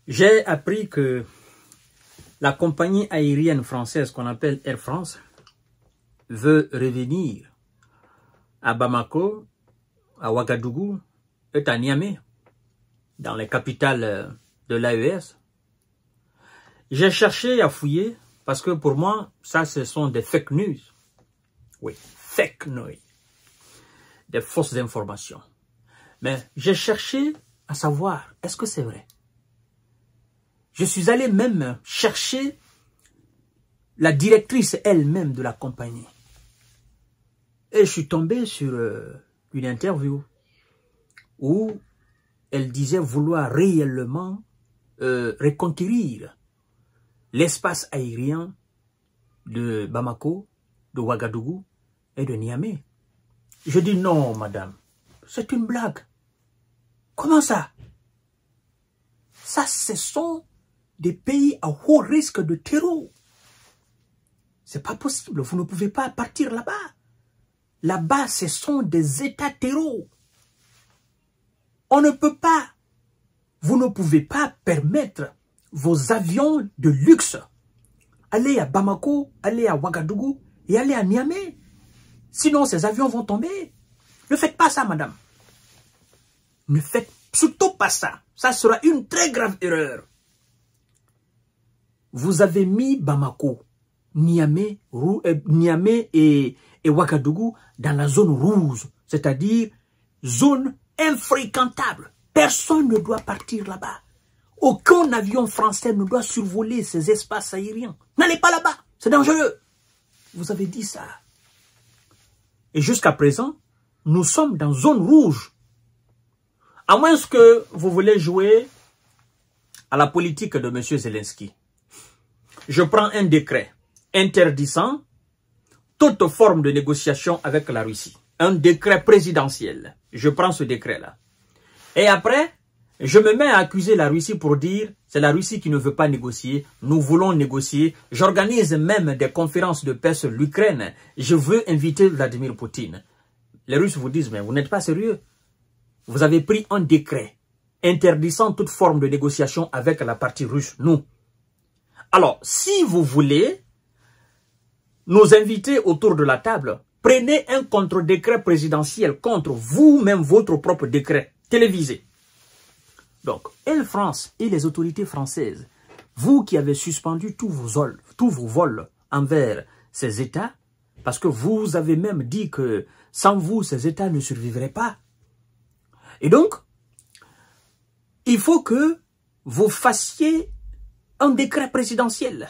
J'ai appris que la compagnie aérienne française qu'on appelle Air France veut revenir à Bamako, à Ouagadougou et à Niamey, dans les capitales de l'AES. J'ai cherché à fouiller parce que pour moi, ça ce sont des fake news. Oui, fake news. Des fausses informations. Mais j'ai cherché à savoir, est-ce que c'est vrai? Je suis allé même chercher la directrice elle-même de la compagnie. Et je suis tombé sur une interview où elle disait vouloir réellement reconquérir l'espace aérien de Bamako, de Ouagadougou et de Niamey. Je dis non, madame, c'est une blague. Comment ça? Ça, ce sont des pays à haut risque de terreau. C'est pas possible, vous ne pouvez pas partir là-bas. Là-bas, ce sont des états terreaux. On ne peut pas, vous ne pouvez pas permettre vos avions de luxe aller à Bamako, aller à Ouagadougou et aller à Niamey. Sinon, ces avions vont tomber. Ne faites pas ça, madame. Ne faites surtout pas ça. Ça sera une très grave erreur. Vous avez mis Bamako, Niamey et Ouagadougou dans la zone rouge, c'est-à-dire zone infréquentable. Personne ne doit partir là-bas. Aucun avion français ne doit survoler ces espaces aériens. N'allez pas là-bas, c'est dangereux. Vous avez dit ça. Et jusqu'à présent, nous sommes dans zone rouge. À moins que vous voulez jouer à la politique de M. Zelensky. Je prends un décret interdisant toute forme de négociation avec la Russie. Un décret présidentiel. Je prends ce décret-là. Et après, je me mets à accuser la Russie pour dire c'est la Russie qui ne veut pas négocier. Nous voulons négocier. J'organise même des conférences de paix sur l'Ukraine. Je veux inviter Vladimir Poutine. Les Russes vous disent mais vous n'êtes pas sérieux. Vous avez pris un décret interdisant toute forme de négociation avec la partie russe. Nous. Alors, si vous voulez nous inviter autour de la table, prenez un contre-décret présidentiel contre vous-même, votre propre décret télévisé. Donc, Air France et les autorités françaises, vous qui avez suspendu tous vos vols envers ces États, parce que vous avez même dit que sans vous, ces États ne survivraient pas. Et donc, il faut que vous fassiez un décret présidentiel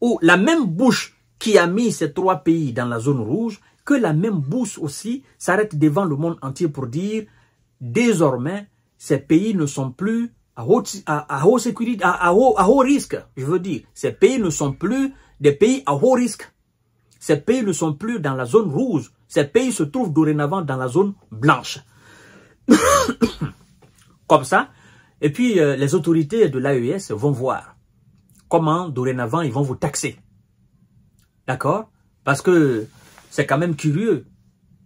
où la même bouche qui a mis ces trois pays dans la zone rouge, que la même bouche aussi s'arrête devant le monde entier pour dire désormais ces pays ne sont plus à haut risque. Je veux dire, ces pays ne sont plus des pays à haut risque. Ces pays ne sont plus dans la zone rouge. Ces pays se trouvent dorénavant dans la zone blanche. Comme ça. Et puis, les autorités de l'AES vont voir comment, dorénavant, ils vont vous taxer. D'accord? Parce que c'est quand même curieux.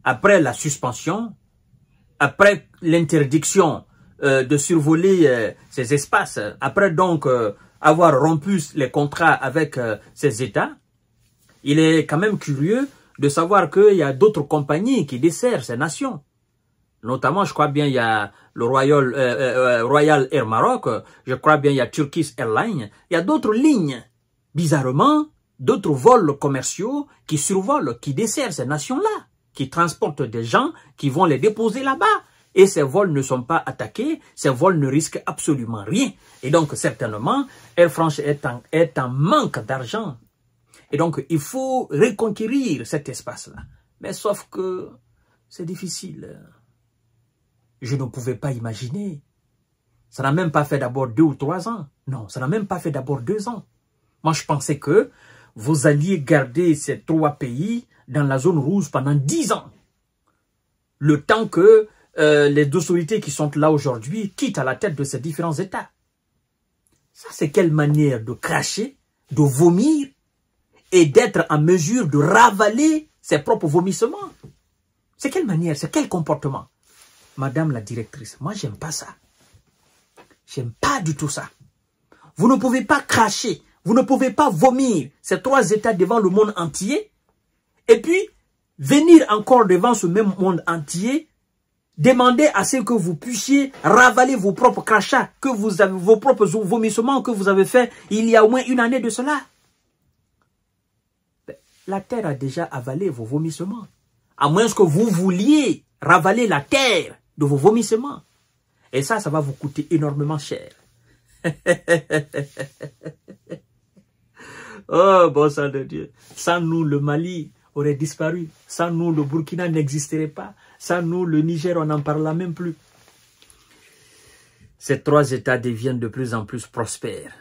Après la suspension, après l'interdiction de survoler ces espaces, après donc avoir rompu les contrats avec ces États, il est quand même curieux de savoir qu'il y a d'autres compagnies qui desservent ces nations. Notamment, je crois bien, il y a le Royal Air Maroc, je crois bien, il y a Turkish Airlines, il y a d'autres lignes, bizarrement, d'autres vols commerciaux qui survolent, qui desservent ces nations-là, qui transportent des gens qui vont les déposer là-bas. Et ces vols ne sont pas attaqués, ces vols ne risquent absolument rien. Et donc, certainement, Air France est en manque d'argent. Et donc, il faut reconquérir cet espace-là. Mais sauf que c'est difficile. Je ne pouvais pas imaginer. Ça n'a même pas fait d'abord 2 ou 3 ans. Non, ça n'a même pas fait d'abord 2 ans. Moi, je pensais que vous alliez garder ces 3 pays dans la zone rouge pendant 10 ans. Le temps que les autorités qui sont là aujourd'hui quittent à la tête de ces différents États. Ça, c'est quelle manière de cracher, de vomir et d'être en mesure de ravaler ses propres vomissements. C'est quelle manière, c'est quel comportement? Madame la directrice, moi, j'aime pas ça. J'aime pas du tout ça. Vous ne pouvez pas cracher. Vous ne pouvez pas vomir ces 3 États devant le monde entier. Et puis, venir encore devant ce même monde entier, demander à ce que vous puissiez ravaler vos propres crachats, que vous avez, vos propres vomissements que vous avez fait il y a au moins 1 année de cela. La terre a déjà avalé vos vomissements. À moins que vous vouliez ravaler la terre de vos vomissements. Et ça va vous coûter énormément cher. Oh, bon sang de Dieu. Sans nous, le Mali aurait disparu. Sans nous, le Burkina n'existerait pas. Sans nous, le Niger, on n'en parle même plus. Ces 3 États deviennent de plus en plus prospères.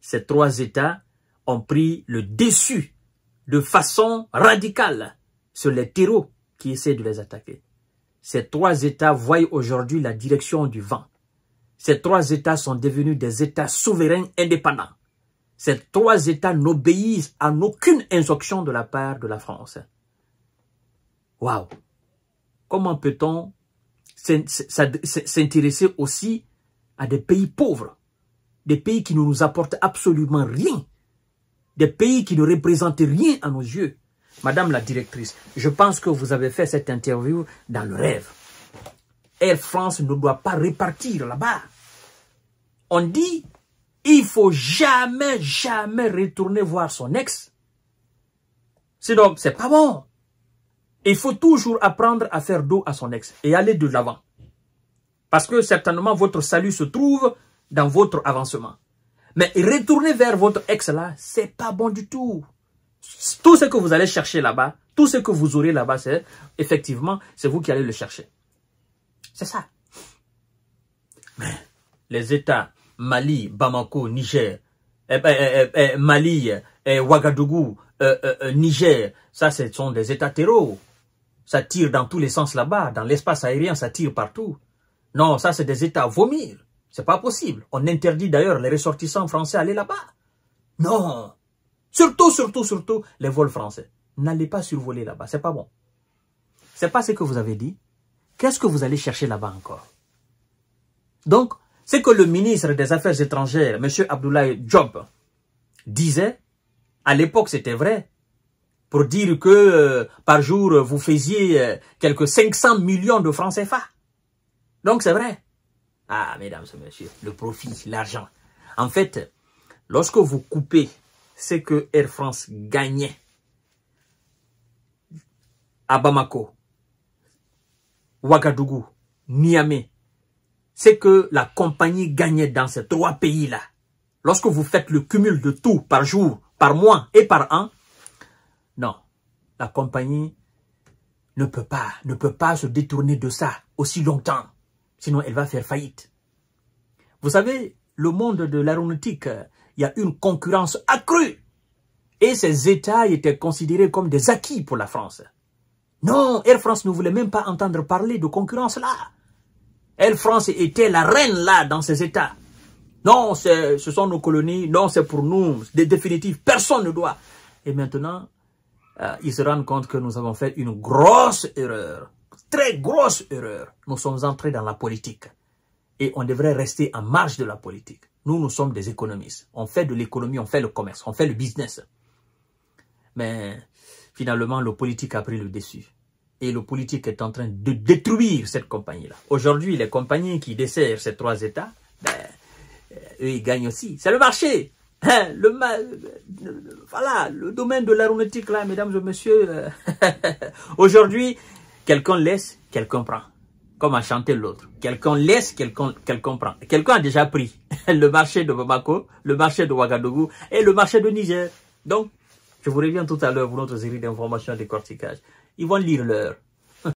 Ces 3 États ont pris le dessus de façon radicale sur les terreaux qui essaient de les attaquer. Ces 3 États voient aujourd'hui la direction du vent. Ces 3 États sont devenus des États souverains indépendants. Ces 3 États n'obéissent à aucune injonction de la part de la France. Waouh! Comment peut-on s'intéresser aussi à des pays pauvres, des pays qui ne nous apportent absolument rien, des pays qui ne représentent rien à nos yeux? Madame la directrice, je pense que vous avez fait cette interview dans le rêve. Air France ne doit pas repartir là-bas. On dit, il faut jamais retourner voir son ex. Sinon, c'est pas bon. Il faut toujours apprendre à faire dos à son ex et aller de l'avant. Parce que certainement, votre salut se trouve dans votre avancement. Mais retourner vers votre ex là, c'est pas bon du tout. Tout ce que vous allez chercher là-bas, tout ce que vous aurez là-bas, c'est effectivement, c'est vous qui allez le chercher. C'est ça. Mais les États Mali, Bamako, Niger, Mali, Ouagadougou, Niger, ça ce sont des États terreaux. Ça tire dans tous les sens là-bas, dans l'espace aérien, ça tire partout. Non, ça c'est des États à vomir. C'est pas possible. On interdit d'ailleurs les ressortissants français d'aller là-bas. Non. Surtout les vols français. N'allez pas survoler là-bas, c'est pas bon. C'est pas ce que vous avez dit. Qu'est-ce que vous allez chercher là-bas encore? Donc, ce que le ministre des Affaires étrangères, M. Abdoulaye Diop, disait, à l'époque c'était vrai, pour dire que par jour vous faisiez quelques 500 millions de francs CFA. Donc c'est vrai. Ah, mesdames et messieurs, le profit, l'argent. En fait, lorsque vous coupez ce que Air France gagnait à Bamako, Ouagadougou, Niamey, c'est que la compagnie gagnait dans ces 3 pays-là. Lorsque vous faites le cumul de tout par jour, par mois et par an, non, la compagnie ne peut pas se détourner de ça aussi longtemps. Sinon, elle va faire faillite. Vous savez, le monde de l'aéronautique, il y a une concurrence accrue. Et ces États étaient considérés comme des acquis pour la France. Non, Air France ne voulait même pas entendre parler de concurrence là. Air France était la reine là dans ces États. Non, ce sont nos colonies. Non, c'est pour nous. Définitif, personne ne doit. Et maintenant, ils se rendent compte que nous avons fait une grosse erreur. Très grosse erreur. Nous sommes entrés dans la politique. Et on devrait rester en marge de la politique. Nous sommes des économistes. On fait de l'économie, on fait le commerce, on fait le business. Mais finalement, le politique a pris le dessus. Et le politique est en train de détruire cette compagnie-là. Aujourd'hui, les compagnies qui desservent ces 3 États, eux, ils gagnent aussi. C'est le marché. Hein, voilà, le domaine de l'aéronautique, là, mesdames et messieurs. Aujourd'hui, quelqu'un laisse, quelqu'un prend. Comme a chanté l'autre. Quelqu'un laisse, quelqu'un prend. Quelqu'un a déjà pris le marché de Bamako, le marché de Ouagadougou et le marché de Niger. Donc, je vous reviens tout à l'heure pour notre série d'informations et de décortiquage. Ils vont lire l'heure.